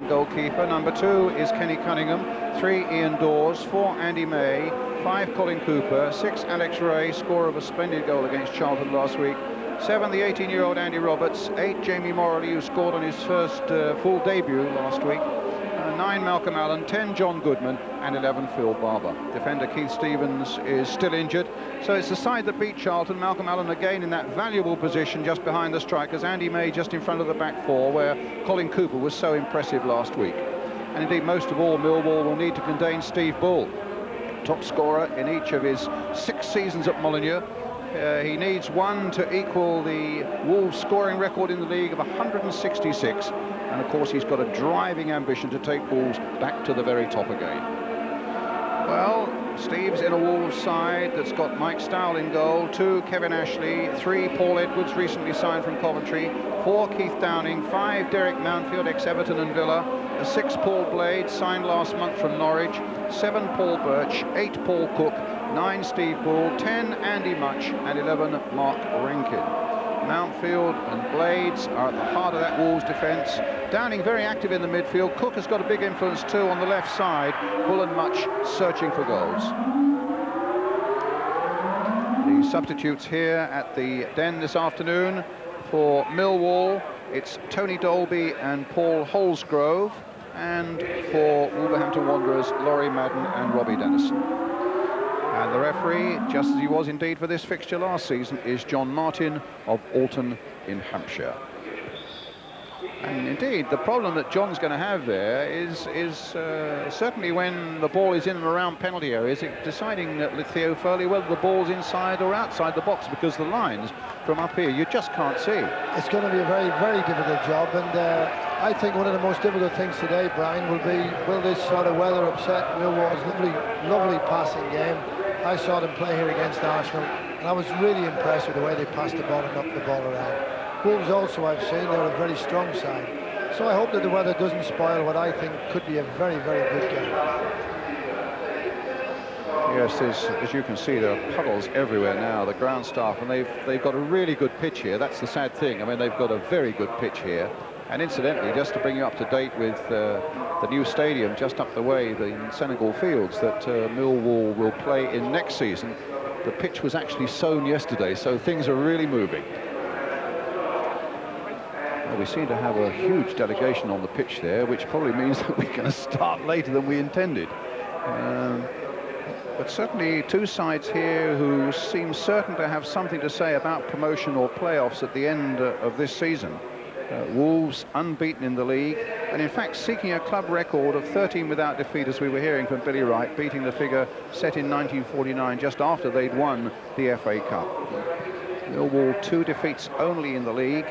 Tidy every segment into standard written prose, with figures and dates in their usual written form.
Goalkeeper. Number 2 is Kenny Cunningham. 3, Ian Dawes. 4, Andy May. 5, Colin Cooper. 6, Alex Ray, scorer of a splendid goal against Charlton last week. 7, the 18-year-old Andy Roberts. 8, Jamie Morley, who scored on his first full debut last week. 9, Malcolm Allen. 10, John Goodman. And 11, Phil Barber. Defender Keith Stevens is still injured. So it's the side that beat Charlton. Malcolm Allen again in that valuable position just behind the strikers. Andy May just in front of the back four, where Colin Cooper was so impressive last week. And indeed, most of all, Millwall will need to contain Steve Bull, top scorer in each of his 6 seasons at Molineux. He needs 1 to equal the Wolves scoring record in the league of 166. And of course, he's got a driving ambition to take Wolves back to the very top again. Well, Steve's in a Wolves side that's got Mike Stowell in goal, 2, Kevin Ashley, 3, Paul Edwards, recently signed from Coventry, 4, Keith Downing, 5, Derek Mountfield, ex-Everton and Villa, 6, Paul Blade, signed last month from Norwich, 7, Paul Birch, 8, Paul Cook, 9, Steve Bull, 10, Andy Much, and 11, Mark Rankin. Mountfield and Blades are at the heart of that Wolves defence. Downing very active in the midfield. Cook has got a big influence too on the left side. Bull and Much searching for goals. The substitutes here at the Den this afternoon for Millwall. It's Tony Dolby and Paul Holsgrove, and for Wolverhampton Wanderers, Laurie Madden and Robbie Dennison. And the referee, just as he was indeed for this fixture last season, is John Martin of Alton in Hampshire. And indeed, the problem that John's going to have there is certainly when the ball is in and around penalty areas, deciding with Theo Foley whether the ball's inside or outside the box, because the lines from up here you just can't see. It's going to be a very, very difficult job, and I think one of the most difficult things today, Brian, will be, will this sort of weather upset Millwall's lovely passing game. I saw them play here against Arsenal, and I was really impressed with the way they passed the ball and knocked the ball around. Wolves also, I've seen, they're a very strong side. So I hope that the weather doesn't spoil what I think could be a very, very good game. Yes, as you can see, there are puddles everywhere now, the ground staff, and they've got a really good pitch here. That's the sad thing. I mean, they've got a very good pitch here. And incidentally, just to bring you up to date with the new stadium just up the way, the Senegal Fields, that Millwall will play in next season, the pitch was actually sown yesterday, so things are really moving. Well, we seem to have a huge delegation on the pitch there, which probably means that we're going to start later than we intended. But certainly 2 sides here who seem certain to have something to say about promotion or playoffs at the end of this season. Wolves unbeaten in the league, and in fact seeking a club record of 13 without defeat, as we were hearing from Billy Wright, beating the figure set in 1949 just after they'd won the FA Cup. Millwall 2 defeats only in the league,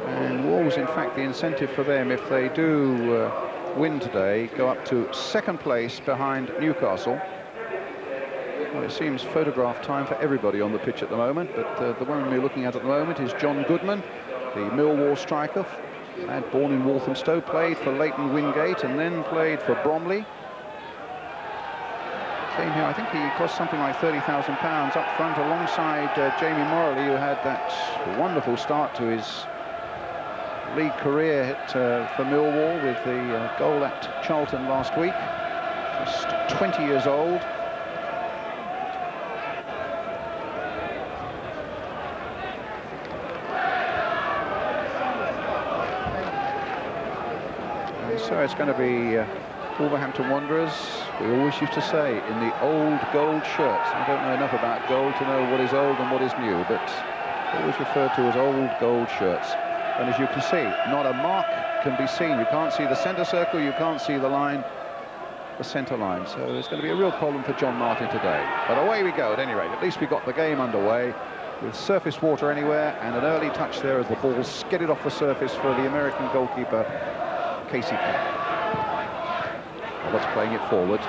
and Wolves, in fact, the incentive for them, if they do win today, go up to 2nd place behind Newcastle. Well, it seems photograph time for everybody on the pitch at the moment, but the one we're looking at the moment is John Goodman, the Millwall striker, and born in Walthamstow, played for Leighton Wingate and then played for Bromley. Came here, I think he cost something like £30,000 up front alongside Jamie Morley, who had that wonderful start to his league career for Millwall with the goal at Charlton last week. Just 20 years old. So it's going to be Wolverhampton Wanderers, we always used to say, in the old gold shirts. I don't know enough about gold to know what is old and what is new, but always referred to as old gold shirts. And as you can see, not a mark can be seen. You can't see the centre circle, you can't see the line, the centre line. So it's going to be a real problem for John Martin today. But away we go at any rate. At least we got the game underway with surface water anywhere, and an early touch there as the ball skidded off the surface for the American goalkeeper, Casey Camp. Roberts playing it forward.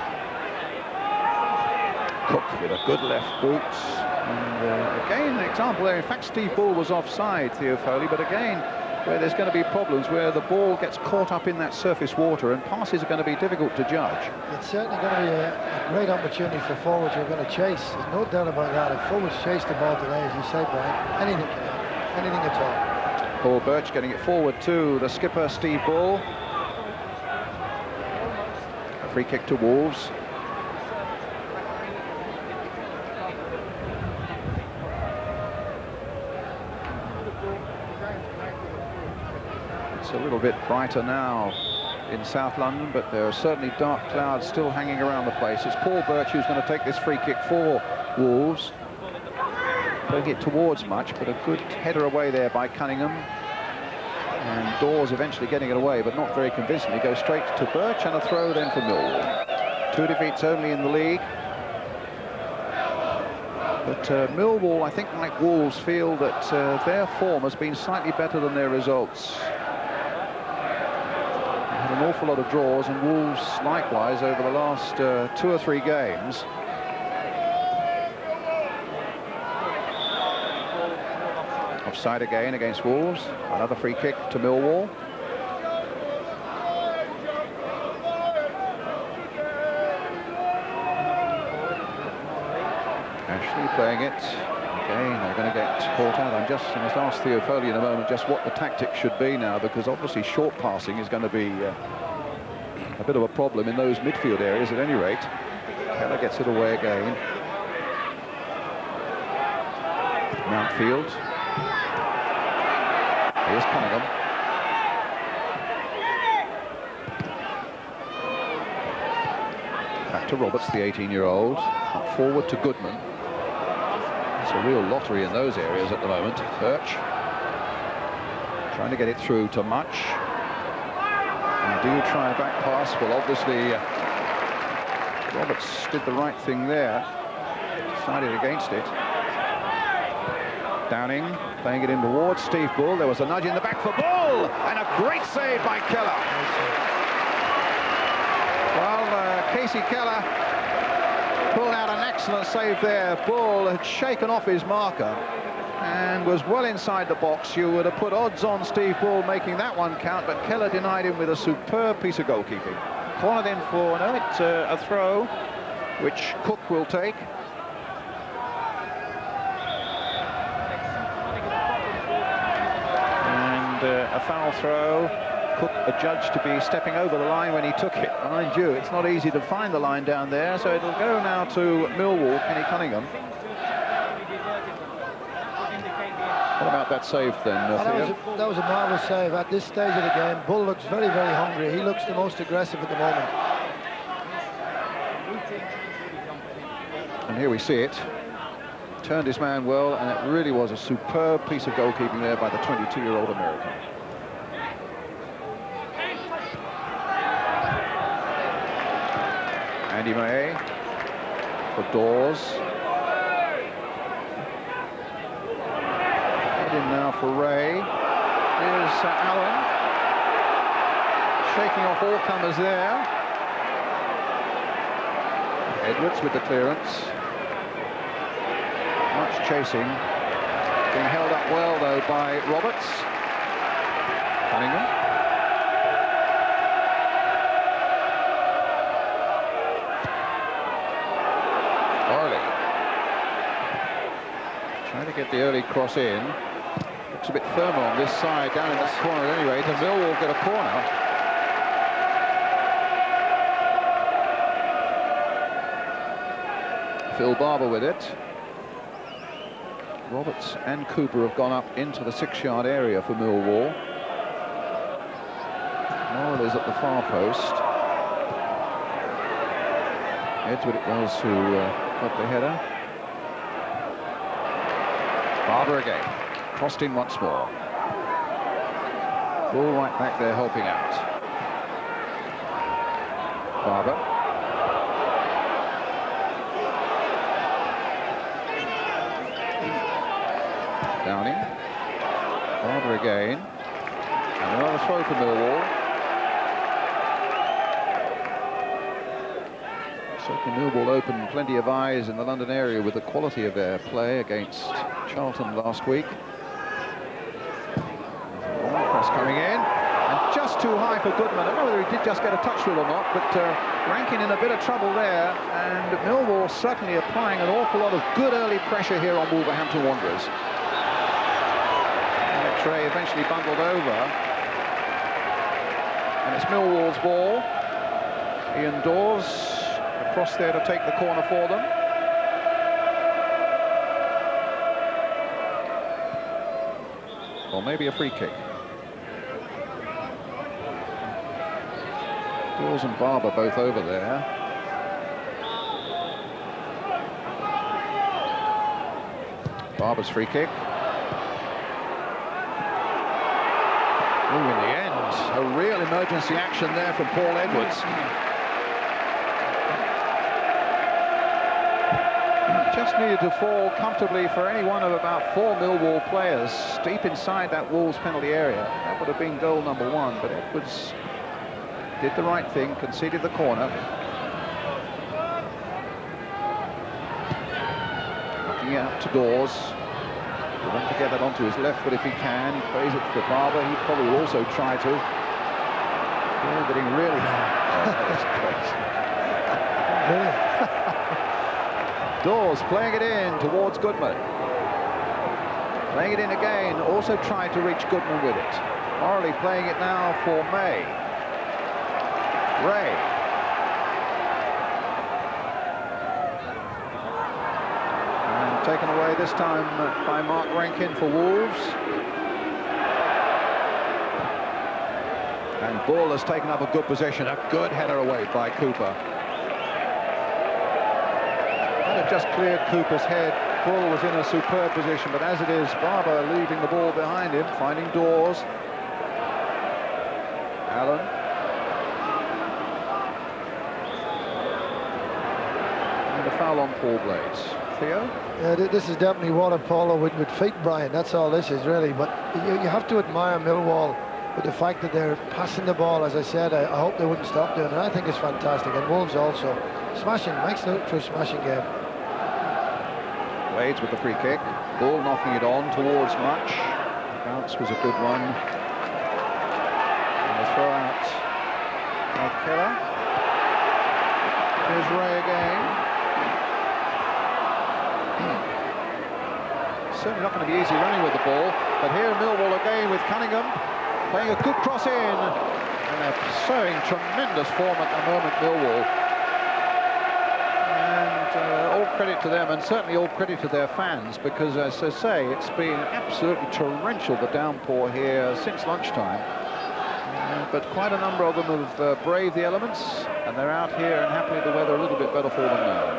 Cook with a good left boot. And again, an example there. In fact, Steve Bull was offside, Theo Foley, but again, where there's going to be problems, where the ball gets caught up in that surface water and passes are going to be difficult to judge. It's certainly going to be a great opportunity for forwards who are going to chase. There's no doubt about that. If forwards chase the ball today, as you say, Brian, anything can happen, anything at all. Paul Birch getting it forward to the skipper, Steve Bull. A free kick to Wolves. It's a little bit brighter now in South London, but there are certainly dark clouds still hanging around the place. It's Paul Birch who's going to take this free kick for Wolves. Don't get towards much, but a good header away there by Cunningham. And Dawes eventually getting it away, but not very convincingly. Goes straight to Birch, and a throw then for Millwall. 2 defeats only in the league. But Millwall, I think, like Wolves, feel that their form has been slightly better than their results. An awful lot of draws, and Wolves likewise over the last 2 or 3 games. Offside again against Wolves. Another free kick to Millwall. Ashley playing it. Again, they're going to get caught out. I must ask Theo Foley in a moment just what the tactics should be now, because obviously short passing is going to be a bit of a problem in those midfield areas at any rate. Keller gets it away again. Mountfield. Here's Cunningham. Back to Roberts, the 18-year-old. Up forward to Goodman. It's a real lottery in those areas at the moment. Birch trying to get it through to Much. And do you try a back pass? Well, obviously Roberts did the right thing there. Decided against it. Downing playing it in towards Steve Bull. There was a nudge in the back for Bull, and a great save by Keller. Well, Casey Keller pulled out an excellent save there. Bull had shaken off his marker and was well inside the box. You would have put odds on Steve Bull making that one count, but Keller denied him with a superb piece of goalkeeping. Cornered in for a throw, which Cook will take. A foul throw. Cook adjudged to be stepping over the line when he took it. Mind you, it's not easy to find the line down there, so it'll go now to Millwall, Kenny Cunningham. What about that save then, Theo? That was a marvellous save. At this stage of the game, Bull looks very, very hungry. He looks the most aggressive at the moment. And here we see it. Turned his man well, and it really was a superb piece of goalkeeping there by the 22-year-old American. Andy May for Dawes. Head in now for Ray. Here's Allen. Shaking off all comers there. Edwards with the clearance. Much chasing. Being held up well, though, by Roberts. Cunningham. Orley. Trying to get the early cross in. Looks a bit firmer on this side, down in this corner at any rate, and Millwall get a corner. Phil Barber with it. Roberts and Cooper have gone up into the 6-yard area for Millwall. Morrell is at the far post. Edward it was who got the header. Barber again. Crossed in once more. Bull right back there helping out. Barber. Downing. Barber again. And another throw for Millwall. Certainly Millwall opened plenty of eyes in the London area with the quality of their play against Charlton last week. Long press coming in. And just too high for Goodman. I don't know whether he did just get a touch through or not, but Rankin in a bit of trouble there. And Millwall certainly applying an awful lot of good early pressure here on Wolverhampton Wanderers. X-ray eventually bundled over. And it's Millwall's ball. Ian Dawes across there to take the corner for them. Or maybe a free kick. Dawes and Barber both over there. Barber's free kick. Oh, in the end, a real emergency action there from Paul Edwards. Just needed to fall comfortably for any one of about 4 Millwall players deep inside that Wolves penalty area. That would have been goal number 1, but Edwards did the right thing, conceded the corner. Knocking it out to Dawes. He'll want to get that onto his left foot if he can. He plays it to Barber. He probably will also try to. Ball getting really Dawes playing it in towards Goodman. Playing it in again. Also tried to reach Goodman with it. Morley playing it now for May. Ray. And taken away this time by Mark Rankin for Wolves. And Ball has taken up a good position. A good header away by Cooper. That had just cleared Cooper's head. Bull was in a superb position, but as it is, Barber leaving the ball behind him, finding Dawes. Allen. And a foul on Paul Blades. Theo? Yeah, this is definitely water polo with feet, Brian. That's all this is, really. But you have to admire Millwall with the fact that they're passing the ball. As I said, I hope they wouldn't stop doing it. I think it's fantastic. And Wolves also. Smashing, makes it look for a smashing game. Blades with the free kick. Ball knocking it on towards Much. The bounce was a good one. And the throw out by Keller. Here's Ray again. Certainly not going to be easy running with the ball. But here Millwall again with Cunningham. Playing a good cross in. And they're showing tremendous form at the moment, Millwall. All credit to them, and certainly all credit to their fans, because as I say, it's been absolutely torrential, the downpour here since lunchtime. But quite a number of them have braved the elements, and they're out here, and happily the weather a little bit better for them now.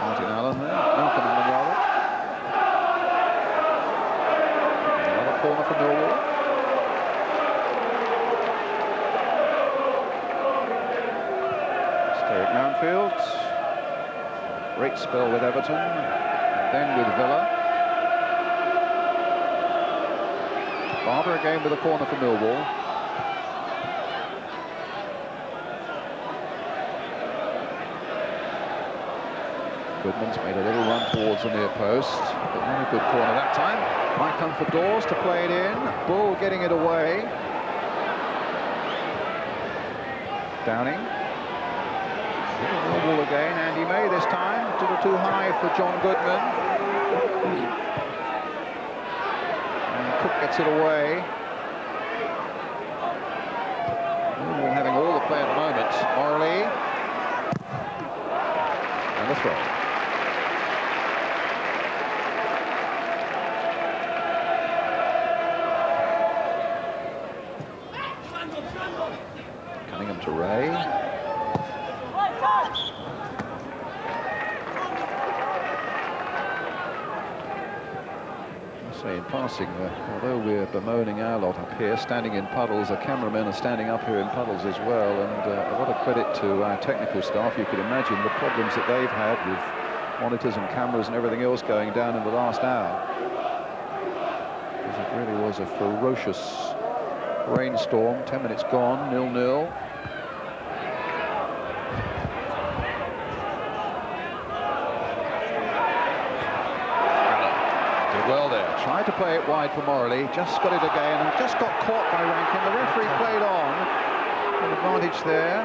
Martin Allen there, Malcolm Allen rather. Another corner for Millwall. Mountfield, great spell with Everton, then with Villa. Barber again with a corner for Millwall. Goodman's made a little run towards the near post, but not a good corner that time. Might come for Dawes to play it in. Bull getting it away. Downing. Millwall again, Andy May this time, a little too high for John Goodman. And Cook gets it away. Millwall having all the play at the moment. Morley. And the throw. Cunningham to Ray. In passing, although we're bemoaning our lot up here, standing in puddles, the cameramen are standing up here in puddles as well, and a lot of credit to our technical staff. You could imagine the problems that they've had with monitors and cameras and everything else going down in the last hour. Because it really was a ferocious rainstorm. 10 minutes gone, 0-0. Well there, tried to play it wide for Morley, just got it again and just got caught by Rankin. The referee played on, an advantage there.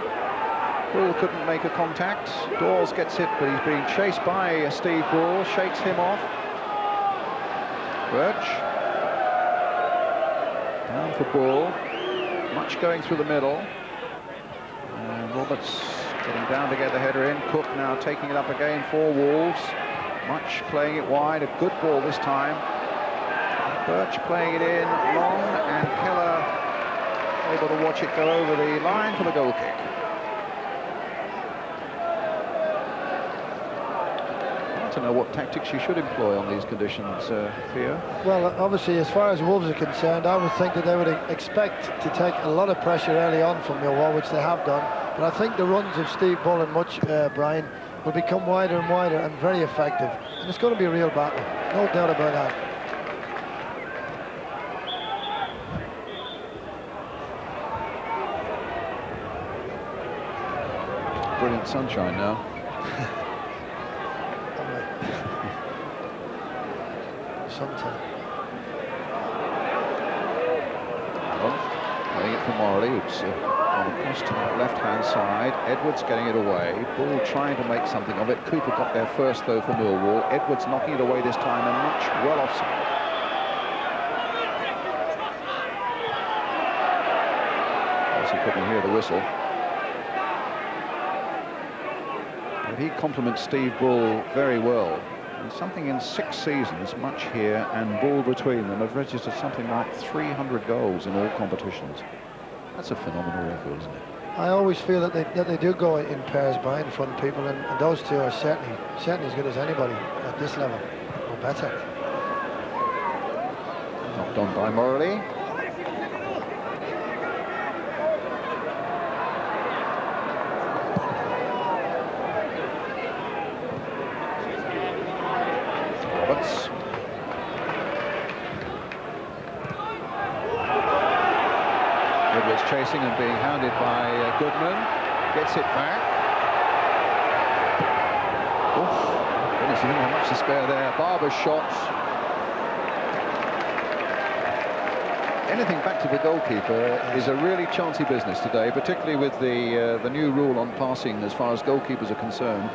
Bull couldn't make a contact. Dawes gets hit, but he's being chased by Steve Bull, shakes him off. Birch. Down for Bull. Much going through the middle. And Roberts getting down to get the header in. Cook now taking it up again for Wolves. Much playing it wide. A good ball this time. Birch playing it in long, and Keller able to watch it go over the line for the goal kick. I don't know what tactics you should employ on these conditions, Theo. Well, obviously, as far as Wolves are concerned, I would think that they would expect to take a lot of pressure early on from Millwall, which they have done. But I think the runs of Steve Bull and Brian, will become wider and wider and very effective. And it's going to be a real battle, no doubt about that. Brilliant sunshine now. Sometime. Playing it for Morley, who's on across to the left-hand side. Edwards getting it away. Bull trying to make something of it. Cooper got there first, though, for Millwall. Edwards knocking it away this time, and much well offside. As he couldn't hear the whistle. But he compliments Steve Bull very well. And something in 6 seasons, much here and Bull between them, have registered something like 300 goals in all competitions. That's a phenomenal record, isn't it? I always feel that they do go in pairs behind front people, and those two are certainly as good as anybody at this level, or better. Knocked on by Morley. Edwards chasing and being hounded by Goodman. Gets it back. Oof. Goodness, he didn't have much to spare there. Barber's shots. Anything back to the goalkeeper is a really chancy business today, particularly with the new rule on passing as far as goalkeepers are concerned.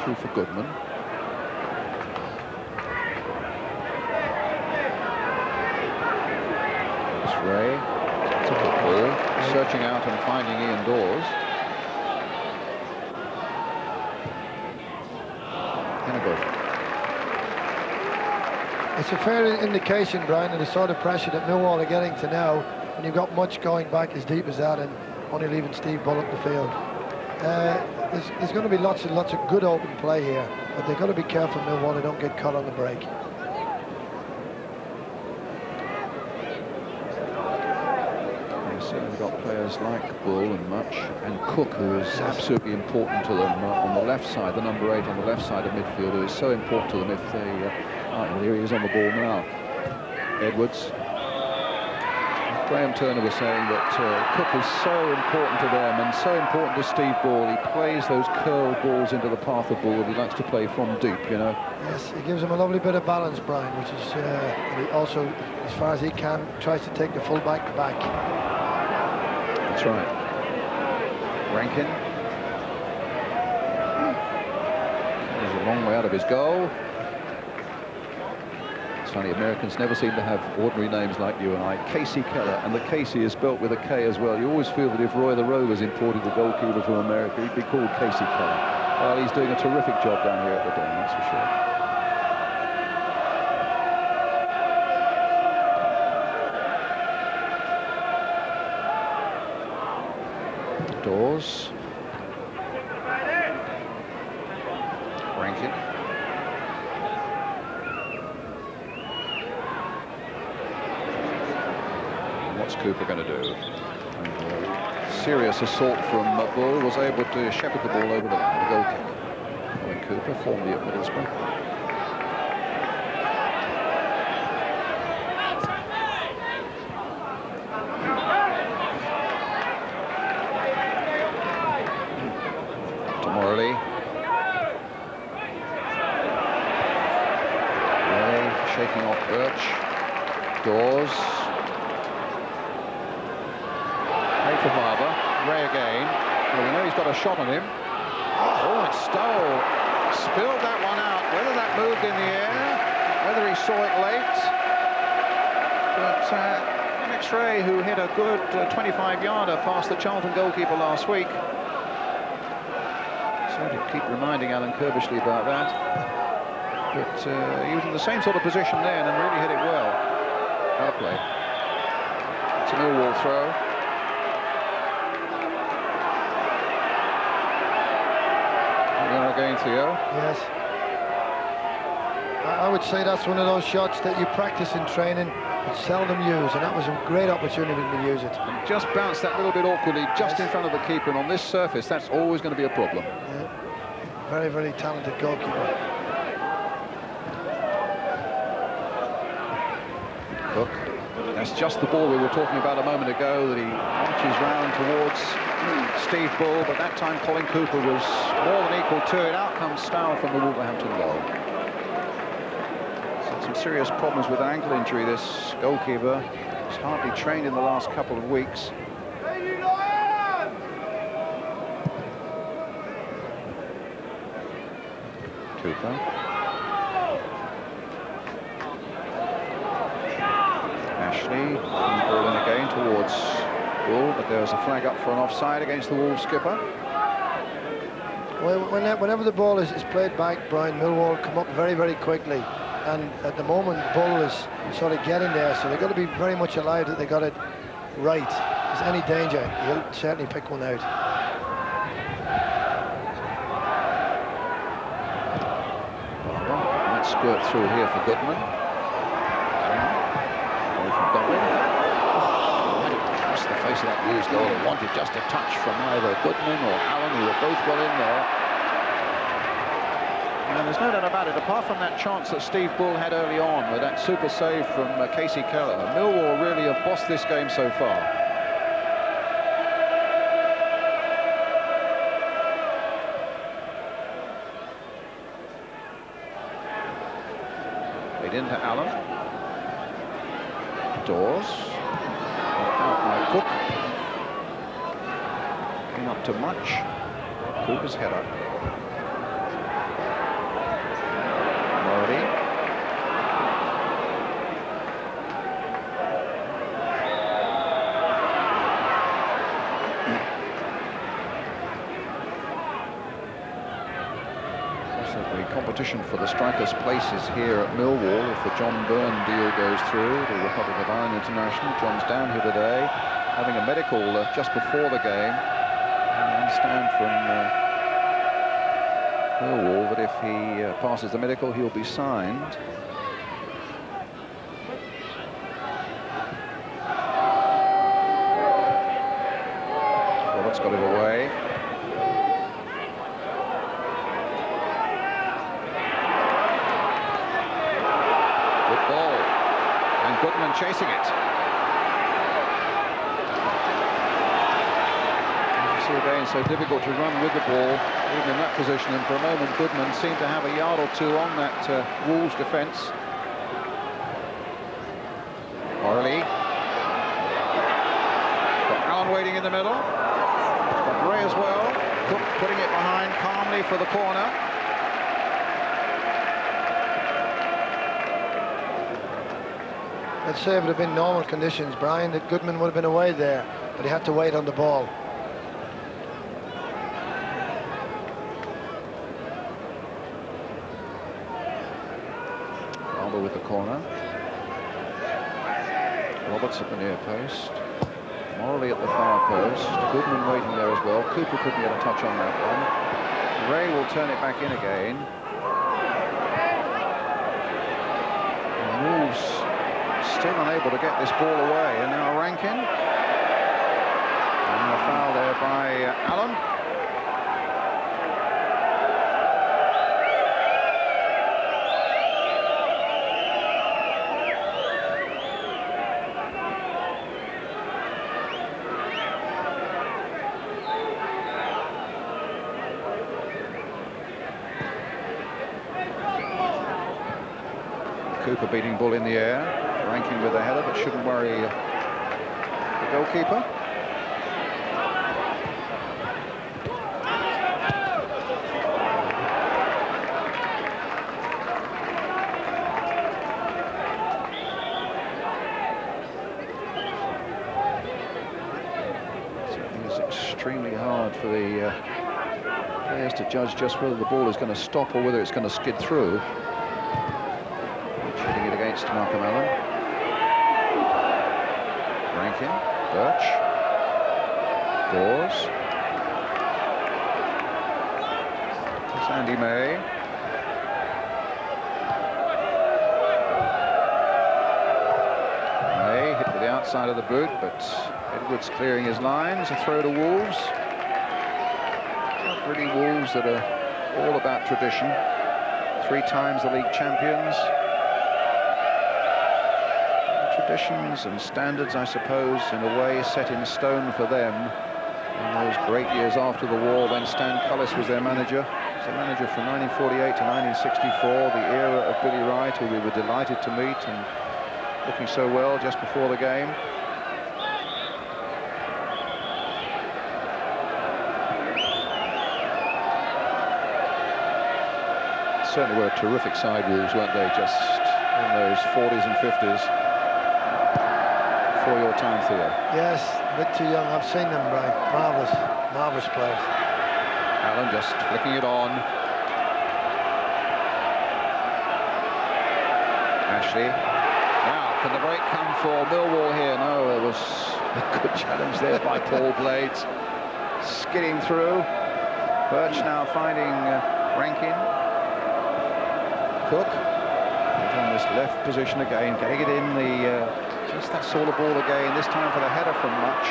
Through for Goodman. It's Ray. It's a good ball. Searching out and finding Ian Dawes. It's a fair indication, Brian, of the sort of pressure that Millwall are getting to now, when you've got much going back as deep as that and only leaving Steve Bull up the field. There's going to be lots and lots of good open play here, but they've got to be careful, Millwall, they don't get caught on the break. They've certainly got players like Bull and Much, and Cook, who is absolutely important to them on the left side, the number 8 on the left side of midfield, who is so important to them if they... here he is on the ball now. Edwards. Graham Turner was saying that Cook is so important to them and so important to Steve Bull. He plays those curl balls into the path of Bull. He likes to play from deep, you know. Yes, he gives him a lovely bit of balance, Brian, which is and he also, as far as he can, tries to take the full-back back. That's right. Rankin. He's a long way out of his goal. Funny, Americans never seem to have ordinary names like you and I. Casey Keller, and the Casey is spelt with a K as well. You always feel that if Roy the Rovers imported the goalkeeper from America, he'd be called Casey Keller. Well, he's doing a terrific job down here at the Den, that's for sure. Dawes. Rankin. What's Cooper going to do? Serious assault from Bull, was able to shepherd the ball over the line. The goal kick. Colin Cooper, formerly at Middlesbrough. Morley. Ray shaking off Birch. Dawes. Ray for Barber. Ray again. Well, we know he's got a shot on him. Oh, it's Stowe. Spilled that one out. Whether that moved in the air, whether he saw it late. But Alex Ray, who hit a good 25-yarder past the Charlton goalkeeper last week. To keep reminding Alan Kirbishley about that, but he was in the same sort of position then and really hit it well. Out of play. It's a Millwall throw. There again, Theo. Yes. I would say that's one of those shots that you practice in training but seldom use, and that was a great opportunity to use it. And just bounced that little bit awkwardly just in front of the keeper, and on this surface that's always going to be a problem. Yeah. Very, very talented goalkeeper. Look, that's just the ball we were talking about a moment ago that he launches round towards Steve Bull, but that time Colin Cooper was more than equal to it. Out comes Stow from the Wolverhampton goal. Some serious problems with an ankle injury, this goalkeeper. He's hardly trained in the last couple of weeks. Cooper. Ashley, ball in again towards Bull, but there's a flag up for an offside against the Wolves skipper. Well, whenever the ball is played back, Brian, Millwall come up very, very quickly. And at the moment, Bull is sort of getting there, so they've got to be very much alive that they got it right. If there's any danger, he'll certainly pick one out. Might squirt through here for Goodman. Away from Dublin. Right across the face of that Wolves goal, and wanted just a touch from either Goodman or Allen, who were both well in there. And there's no doubt about it, apart from that chance that Steve Bull had early on with that super save from Casey Keller, Millwall really have bossed this game so far. Played into Allen. Dawes. Out by Cook. Came up to much. Cooper's header. Competition for the strikers' places here at Millwall if the John Byrne deal goes through. The Republic of Ireland international. John's down here today, having a medical just before the game. And I understand from Millwall that if he passes the medical, he'll be signed. Roberts got it away. Goodman chasing it. You see again, so difficult to run with the ball, even in that position. And for a moment, Goodman seemed to have a yard or two on that Wolves defence. Morley. Got Allen waiting in the middle. Got Ray as well. Cook putting it behind calmly for the corner. Let's say if it had been normal conditions, Brian, that Goodman would have been away there, but he had to wait on the ball. Alba with the corner. Roberts at the near post. Morley at the far post. Goodman waiting there as well. Cooper couldn't get a touch on that one. Ray will turn it back in again. And Wolves still unable to get this ball away, and now Rankin. foul there by Allen. Cooper beating Bull in the air, Rankin with a header, but shouldn't worry the goalkeeper. It's extremely hard for the players to judge just whether the ball is going to stop or whether it's going to skid through. Hitting it against Malcolm Allen. Rankin, Birch, Dawes. It's Andy May. May hit with the outside of the boot, but Edwards clearing his lines. A throw to Wolves. Not really Wolves that are all about tradition. 3 times the league champions. Traditions and standards, I suppose, in a way set in stone for them in those great years after the war when Stan Cullis was their manager. He was the manager from 1948 to 1964, the era of Billy Wright, who we were delighted to meet and looking so well just before the game. Certainly were a terrific side, Wolves, weren't they, just in those 40s and 50s. For your time, Theo. Yes, a bit too young. I've seen them, Brian. Marvellous, marvellous players. Allen just flicking it on. Ashley. Now, can the break come for Millwall here? No, there was a good challenge there by Paul Blades. Skidding through. Birch now finding Rankin. Cook. On this left position again, getting it in the just that sort of ball again, this time for the header from Much.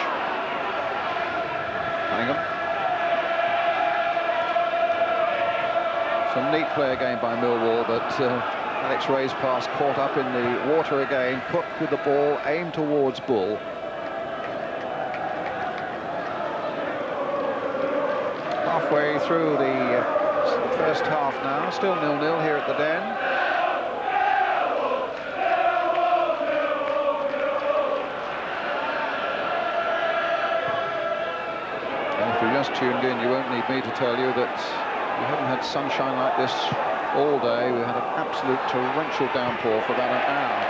Cunningham. Some neat play again by Millwall, but Alex Ray's pass caught up in the water again. Cook with the ball, aimed towards Bull. Halfway through the first half now, still 0-0 here at the Den. Just tuned in, you won't need me to tell you that we haven't had sunshine like this all day. We had an absolute torrential downpour for about an hour,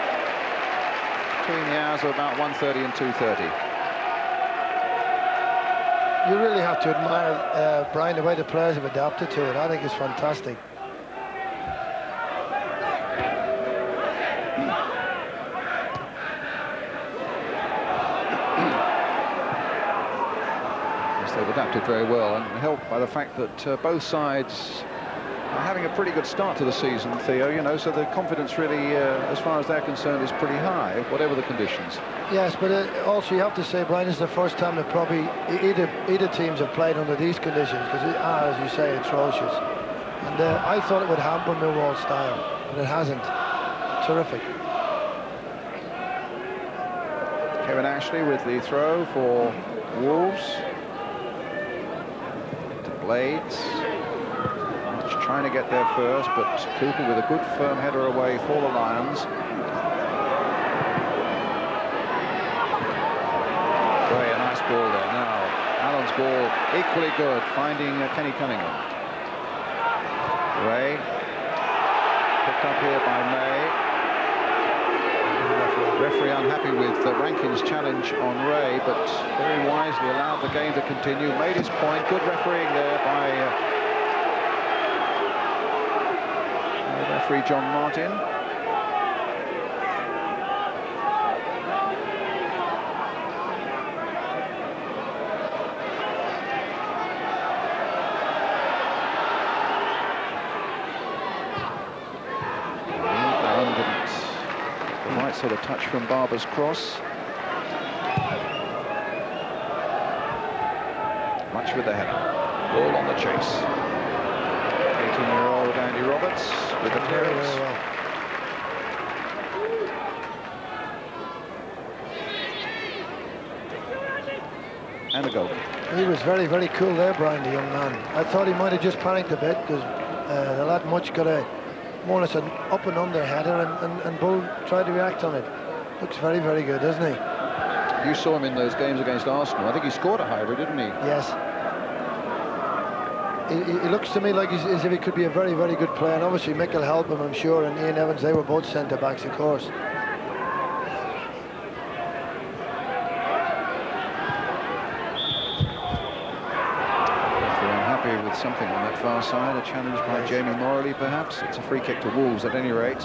between the hours of about 1:30 and 2:30. You really have to admire, Brian, the way the players have adapted to it. I think it's fantastic. They've adapted very well, and helped by the fact that both sides are having a pretty good start to the season, Theo, you know, so the confidence really, as far as they're concerned, is pretty high, whatever the conditions. Yes, but also you have to say, Brian, it's the first time that probably either teams have played under these conditions, because they are, as you say, atrocious. And I thought it would hamper Millwall's style, but it hasn't. Terrific. Kevin Ashley with the throw for Wolves. Blades. Just trying to get there first, but Cooper with a good firm header away for the Lions. Gray, a nice ball there. Now, Allen's ball equally good, finding Kenny Cunningham. Ray, picked up here by May. Referee unhappy with Rankin's challenge on Ray, but very wisely allowed the game to continue. Made his point. Good refereeing there by referee John Martin. Sort of touch from Barber's cross. touch with the header. Ball on the chase. 18-year-old Andy Roberts with the clearance. Very well. And a goal. He was very, very cool there, Brian, the young man. I thought he might have just panicked a bit because the lad much got a more or less an up and under header, and Bull tried to react on it. Looks very, very good, doesn't he? You saw him in those games against Arsenal. I think he scored a hybrid, didn't he? Yes. He looks to me like as if he could be a very, very good player. And obviously Mick will help him, I'm sure, and Ian Evans, they were both centre-backs, of course. With something on that far side, a challenge by Jamie Morley perhaps. It's a free kick to Wolves at any rate.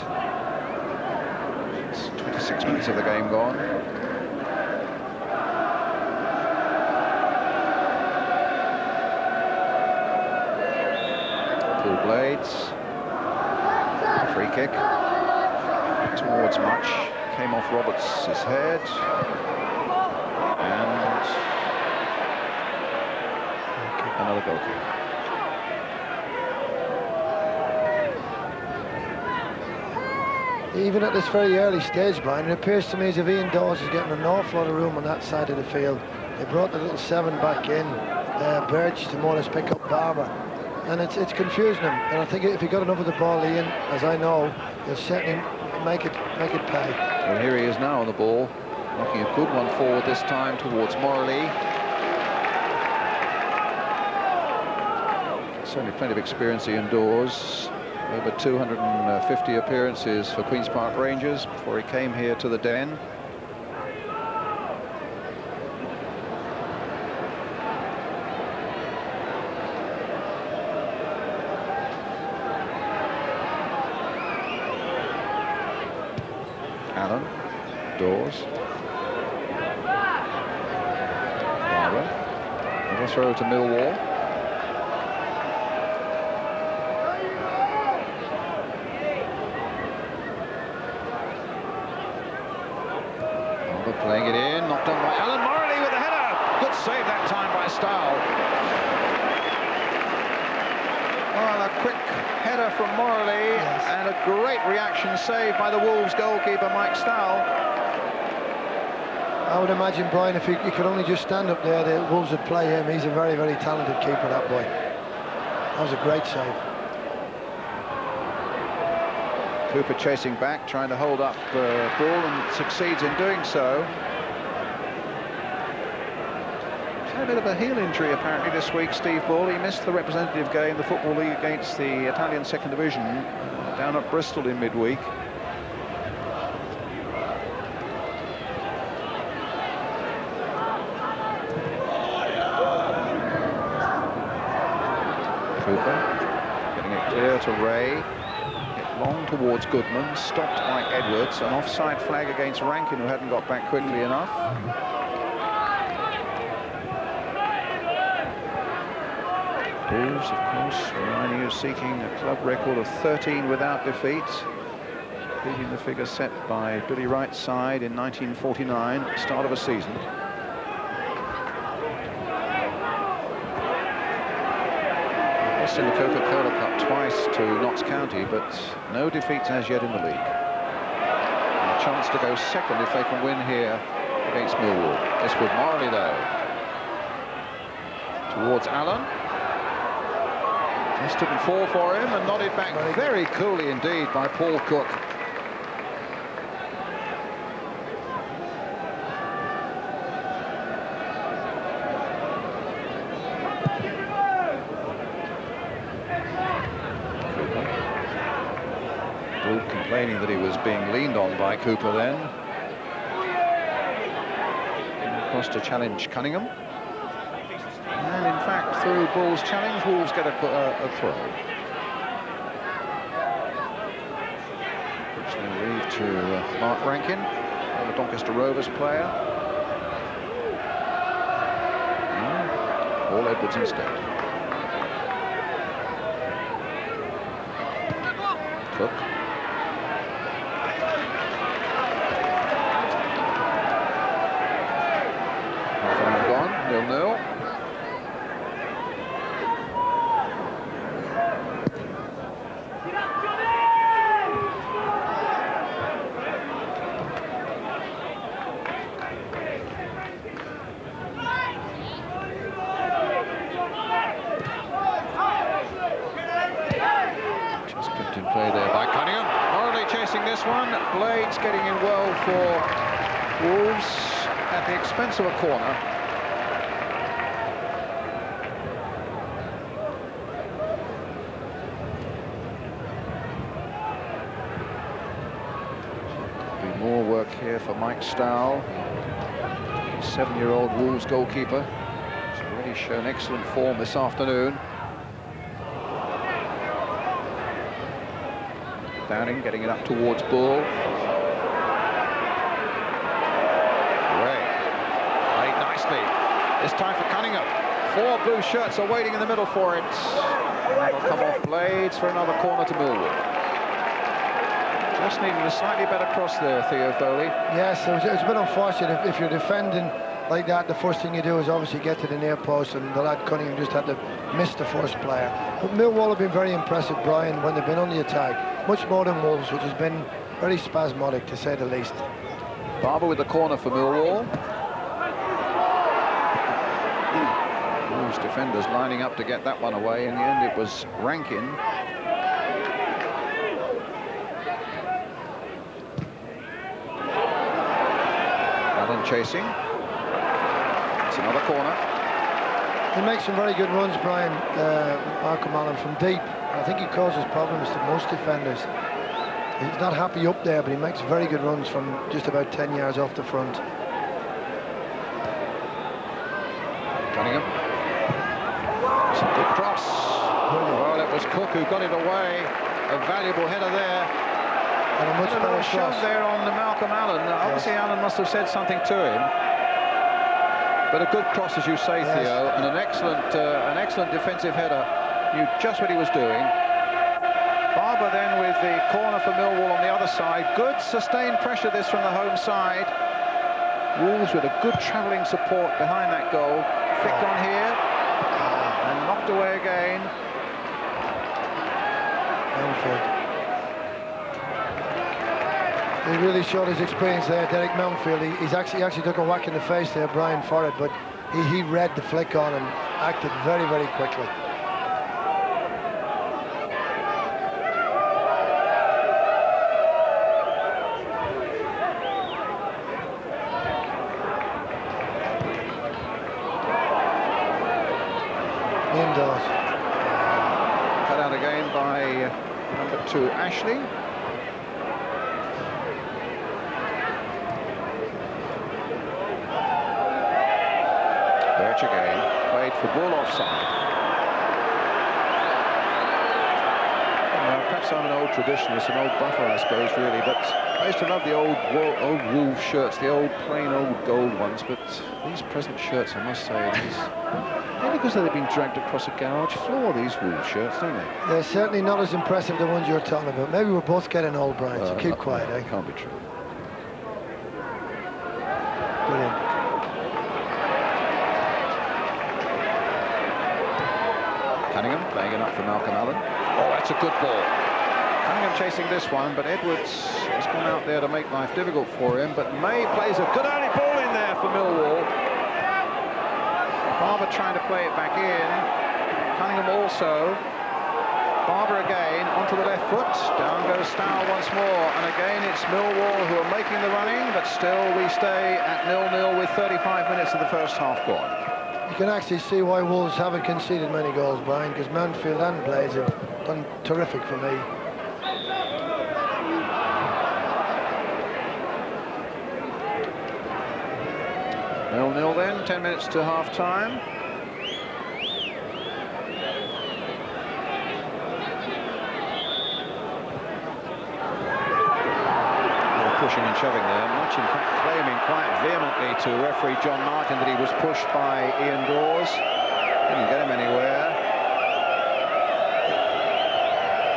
It's 26 minutes of the game gone. Full blades. A free kick towards Much. Came off Roberts' head. And another goal kick. Even at this very early stage, Brian, it appears to me as if Ian Dawes is getting an awful lot of room on that side of the field. They brought the little 7 back in, Birch to more or less pick up Barber, and it's confusing him. And I think if he got enough of the ball, Ian, as I know, he'll certainly make it pay. Well, here he is now on the ball, knocking a good one forward this time towards Morley. Certainly plenty of experience Ian Dawes. Over 250 appearances for Queen's Park Rangers before he came here to the Den. Allen, Dawes. Barber. Another throw to Millwall. Playing it in, knocked on by Alan Morley with a header. Good save that time by Stahl. Well, a quick header from Morley, yes, and a great reaction save by the Wolves goalkeeper Mike Stahl. I would imagine, Brian, if he could only just stand up there, the Wolves would play him. He's a very, very talented keeper, that boy. That was a great save. Cooper chasing back, trying to hold up ball, and succeeds in doing so. He's had a bit of a heel injury apparently this week, Steve Ball. He missed the representative game, the Football League, against the Italian Second Division down at Bristol in midweek. Cooper getting it clear to Ray. Long towards Goodman, stopped by Edwards. An offside flag against Rankin, who hadn't got back quickly enough. Wolves, of course, reminding you, seeking a club record of 13 without defeat, beating the figure set by Billy Wright's side in 1949 at the start of a season. In the Coca-Cola Cup twice to Notts County, but no defeats as yet in the league. And a chance to go second if they can win here against Millwall. This with Morley though. Towards Allen. This didn't fall for him, and nodded back very coolly indeed by Paul Cook. Complaining that he was being leaned on by Cooper then. Across to challenge Cunningham. And in fact, through Bull's challenge, Wolves get a throw. Which they leave to Mark Rankin, the Doncaster Rovers player. All Edwards instead. Cook. Half an hour gone, 0-0. by Cunningham. Morley chasing this one. Blades getting in well for Wolves at the expense of a corner. Be more work here for Mike Stowell, 7-year-old Wolves goalkeeper. He's already shown excellent form this afternoon. Downing getting it up towards Bull. Ray played nicely. This time for Cunningham. 4 blue shirts are waiting in the middle for it. And that'll come off Blades for another corner to Millwall. Just needed a slightly better cross there, Theo Foley. Yes, it's a bit unfortunate. If you're defending like that, the first thing you do is obviously get to the near post, and the lad Cunningham just had to miss the first player. But Millwall have been very impressive, Brian, when they've been on the attack. Much more than Wolves, which has been very spasmodic, to say the least. Barber with the corner for Millwall. Wolves defenders lining up to get that one away. In the end, it was Rankin. Allen chasing. It's another corner. He makes some very good runs, Brian, Malcolm Allen, from deep. I think he causes problems to most defenders. He's not happy up there, but he makes very good runs from just about 10 yards off the front. Cunningham. It's a good cross. Well, it was Cook who got it away. A valuable header there. And a much better shove cross there on Malcolm Allen. Obviously, Allen must have said something to him. But a good cross, as you say, yes. Theo, and an excellent defensive header. Knew just what he was doing. Barber then with the corner for Millwall on the other side. Good sustained pressure this from the home side. Wolves with a good travelling support behind that goal. Flicked on here and knocked away again. He really showed his experience there, Derek Mountfield. He actually took a whack in the face there, Brian, for it, but he read the flick on and acted very, very quickly. Indoors. Cut out again by number 2, Ashley. Again, played for Bull offside. Perhaps I'm an old traditionalist, an old buffer, I suppose, really, but I used to love the old Wolves shirts, the old plain old gold ones, but these present shirts, I must say, maybe because they've been dragged across a garage floor, these Wolves shirts, don't they? They're certainly not as impressive, the ones you're talking about. Maybe we're both getting old, Brian, so keep quiet, eh? Can't be true. Brilliant. Cunningham playing it up for Malcolm Allen. Oh, that's a good ball. Cunningham chasing this one, but Edwards has gone out there to make life difficult for him. But May plays a good early ball in there for Millwall. Barber trying to play it back in. Cunningham also. Barber again onto the left foot. Down goes Stowell once more. And again, it's Millwall who are making the running, but still we stay at 0-0 with 35 minutes of the first half gone. You can actually see why Wolves haven't conceded many goals, Brian, because Mountfield and Blades have done terrific for me. Nil-nil then, 10 minutes to half-time. Pushing and shoving there, much in fact claiming quite vehemently to referee John Martin that he was pushed by Ian Dawes. Didn't get him anywhere.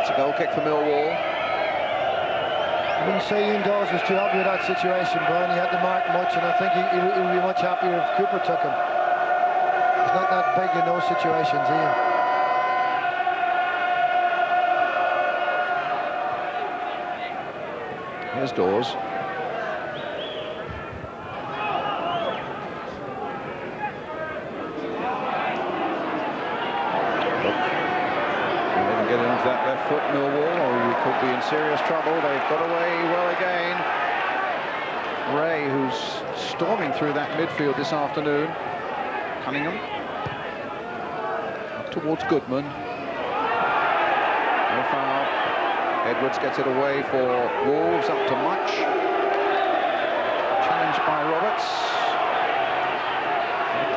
It's a goal kick for Millwall. I wouldn't say Ian Dawes was too happy with that situation, Brian. He had to mark much, and I think he would be much happier if Cooper took him. He's not that big in those situations, Ian. Here's Dawes. Get into that left foot, Millwall, or we could be in serious trouble. They've got away well again. Ray, who's storming through that midfield this afternoon. Cunningham. Up towards Goodman. No foul. Edwards gets it away for Wolves, up to Much. Challenged by Roberts.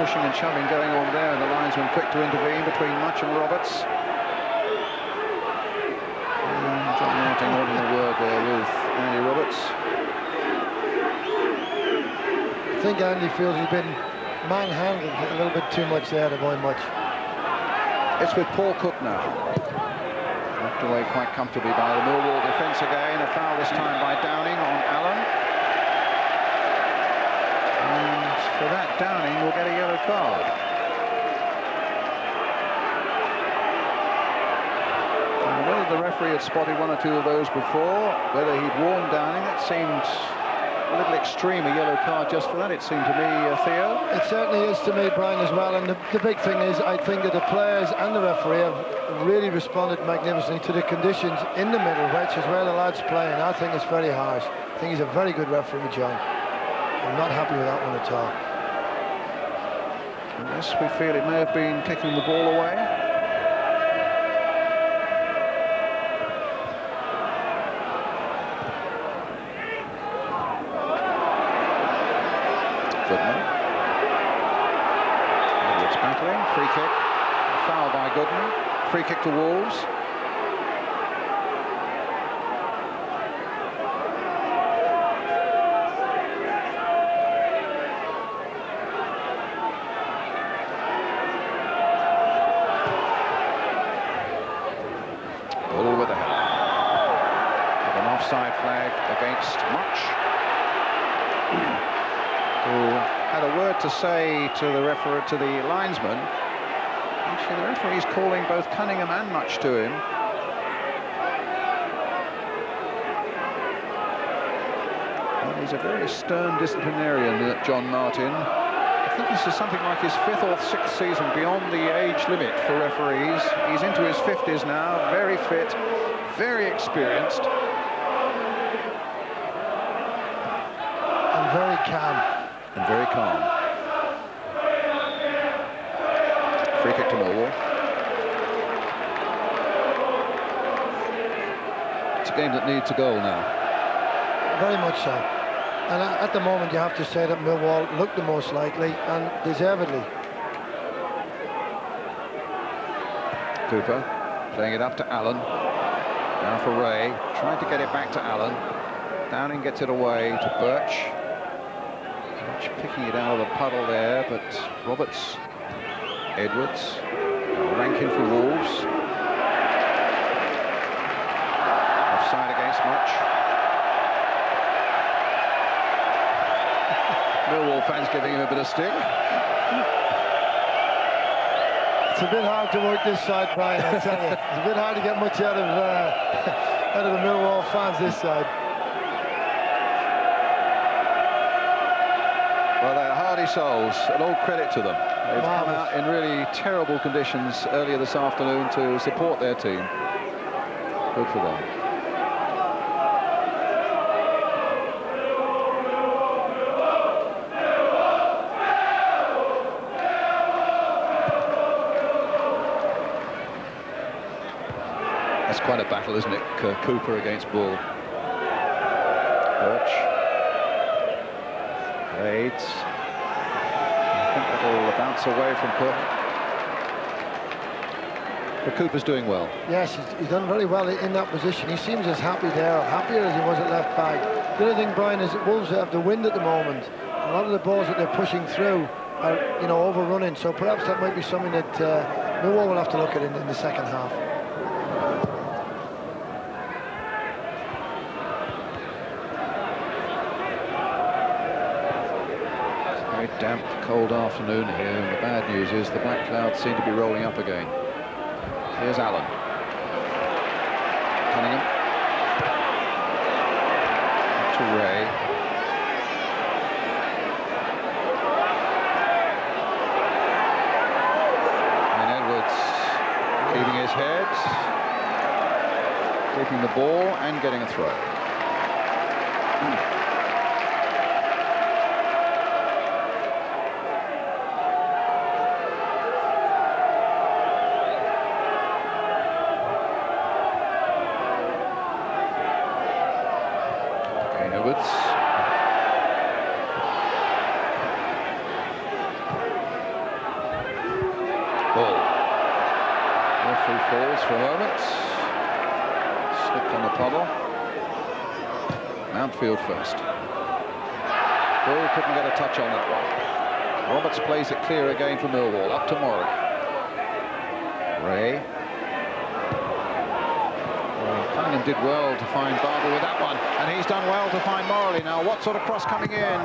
Pushing and shoving going on there, and the linesman quick to intervene between Much and Roberts. And John Martin not in a word there with Andy Roberts. I think Andy feels he's been manhandled a little bit too much there, the boy Much. It's with Paul Cook now. Knocked away quite comfortably by the Millwall defence again. A foul this time by Downing on Allen. And for that, Downing will get a yellow card. And whether the referee had spotted one or two of those before, whether he'd warned Downing, that seemed a little extreme, a yellow card just for that, it seemed to me, Theo. It certainly is to me, Brian, as well. And the big thing is, I think that the players and the referee have really responded magnificently to the conditions in the middle, which is where the lad's playing. I think it's very harsh. I think he's a very good referee, John. I'm not happy with that one at all. Yes, we feel it may have been kicking the ball away. Goodman. Edwards battling. Free kick. A foul by Goodman. Free kick to Wolves. Ball with a header. With an offside flag against Much, who had a word to say to the referee, to the linesman. Actually, the referee's calling both Cunningham and Much to him. Well, he's a very stern disciplinarian, John Martin. I think this is something like his 5th or 6th season beyond the age limit for referees. He's into his 50s now, very fit, very experienced. And very calm. And very calm. Free kick to Millwall. It's a game that needs a goal now. Very much so. And at the moment, you have to say that Millwall looked the most likely, and deservedly. Cooper playing it up to Allen. Now for Ray, trying to get it back to Allen. Downing gets it away to Birch. Birch picking it out of the puddle there, but Roberts, Edwards, Rankin for Wolves. Offside against Much. Millwall fans giving him a bit of stick. It's a bit hard to work this side, Brian, I tell you. It's a bit hard to get much out of the Millwall fans this side. Well, they're hardy souls, and all credit to them. They've come out in really terrible conditions earlier this afternoon to support their team. Good for them. That's quite a battle, isn't it? Cooper against Bull. Birch. Blades. I think that'll bounce away from Cook. But Cooper's doing well. Yes, he's done very well in that position. He seems as happy there, or happier as he was at left back. The other thing, Brian, is that Wolves have the wind at the moment. A lot of the balls that they're pushing through are, you know, overrunning. So perhaps that might be something that Millwall will have to look at in the second half. Damp, cold afternoon here, and the bad news is the black clouds seem to be rolling up again. Here's Allen. Cunningham. Up to Ray. And Edwards keeping his head. keeping the ball and getting a throw. Falls for a moment. Slipped on the puddle. Mountfield first. Bull couldn't get a touch on that one. Roberts plays it clear again for Millwall. Up to Morley. Ray. Well, Cunningham did well to find Barber with that one, and he's done well to find Morley. Now, what sort of cross coming in?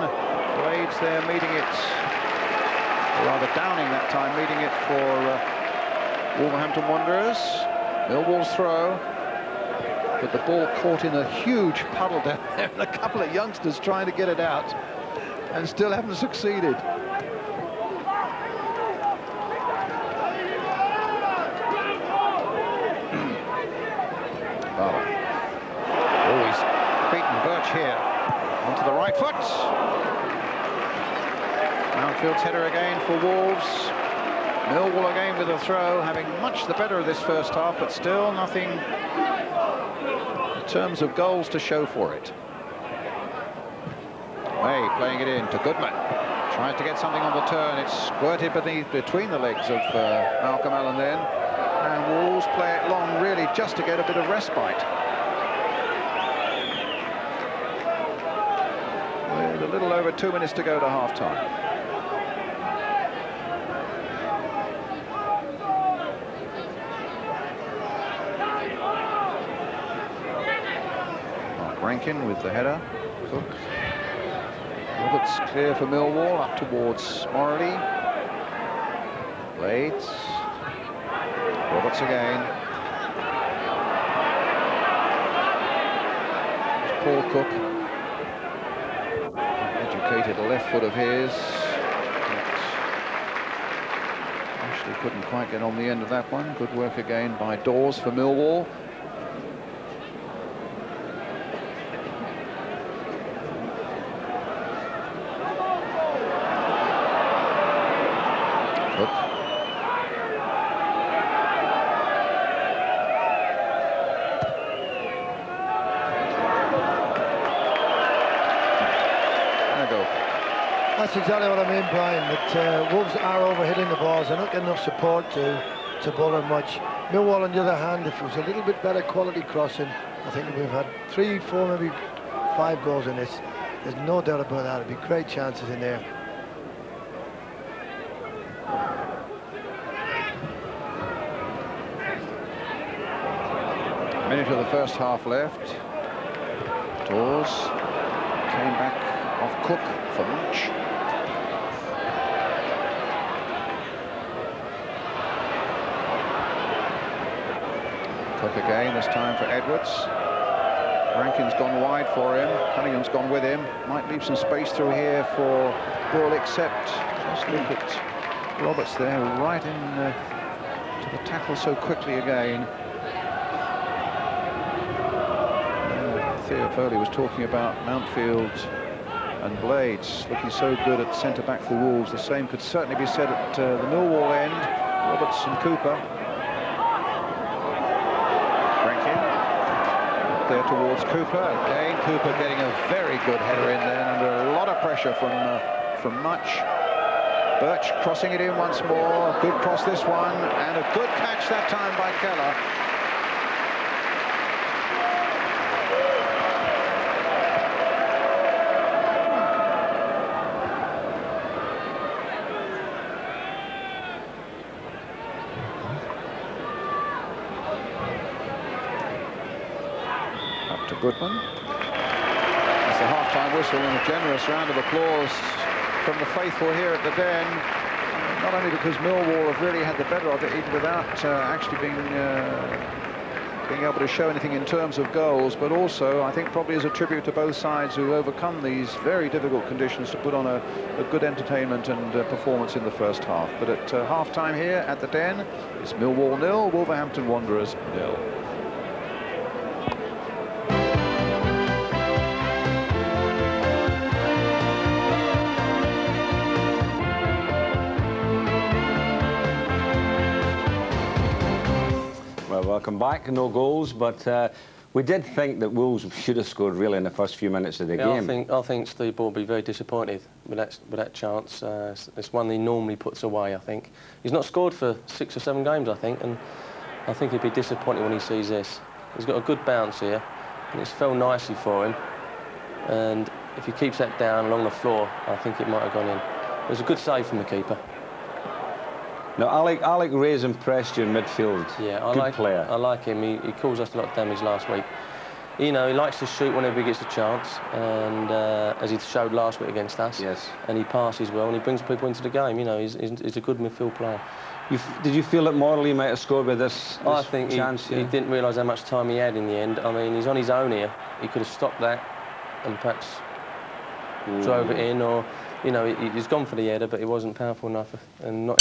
Blades there meeting it, or rather Downing that time, meeting it for Wolverhampton Wanderers. Millwall's throw, but the ball caught in a huge puddle down there, and a couple of youngsters trying to get it out and still haven't succeeded. Always beaten Birch here onto the right foot. Mountfield's header again for Wolves. Millwall again with a throw, having much the better of this first half, but still nothing in terms of goals to show for it. May playing it in to Goodman. Tries to get something on the turn. It's squirted between the legs of Malcolm Allen then. And Wolves play it long, really, just to get a bit of respite. With a little over 2 minutes to go to half-time. Rankin with the header. Cook. Roberts clear for Millwall, up towards Morley. Blades. Roberts again. Paul Cook. Educated left foot of his. Ashley couldn't quite get on the end of that one. Good work again by Dawes for Millwall. That's exactly what I mean, Brian, that Wolves are overhitting the balls. They're not getting enough support to bother much. Millwall, on the other hand, if it was a little bit better quality crossing, I think we've had 3, 4, maybe 5 goals in this. There's no doubt about that. It'd be great chances in there. A minute of the first half left. Dawes came back off Cook for Munch. Cook again, this time for Edwards. Rankin's gone wide for him. Cunningham's gone with him. Might leave some space through here for Bull, except just look at Roberts there, right in to the tackle so quickly again. Theo Foley was talking about Mountfield and Blades looking so good at centre-back for Wolves. The same could certainly be said at the Millwall end. Roberts and Cooper. Rankin up there towards Cooper. Again, Cooper getting a very good header in there under a lot of pressure from Much. Birch crossing it in once more. Good cross this one, and a good catch that time by Keller. Goodman. It's the half-time whistle and a generous round of applause from the faithful here at the Den. Not only because Millwall have really had the better of it, even without actually being able to show anything in terms of goals, but also I think probably as a tribute to both sides who overcome these very difficult conditions to put on a good entertainment and performance in the first half. But at half-time here at the Den, it's Millwall 0, Wolverhampton Wanderers 0. come back, no goals, but we did think that Wolves should have scored really in the first few minutes of the game. I think Steve Ball will be very disappointed with that chance. It's one he normally puts away, I think. He's not scored for 6 or 7 games, I think, and I think he'd be disappointed when he sees this. He's got a good bounce here, and it's fell nicely for him. And if he keeps that down along the floor, I think it might have gone in. It was a good save from the keeper. Now, Alec Ray's impressed you in midfield. Yeah, Good player. I like him. He caused us a lot of damage last week. You know, he likes to shoot whenever he gets a chance, and as he showed last week against us. Yes. And he passes well, and he brings people into the game. You know, he's a good midfield player. Did you feel that Morley might have scored with this I think chance? He didn't realise how much time he had in the end. I mean, he's on his own here. He could have stopped that and perhaps drove it in, or, you know, he's gone for the header, but it wasn't powerful enough and not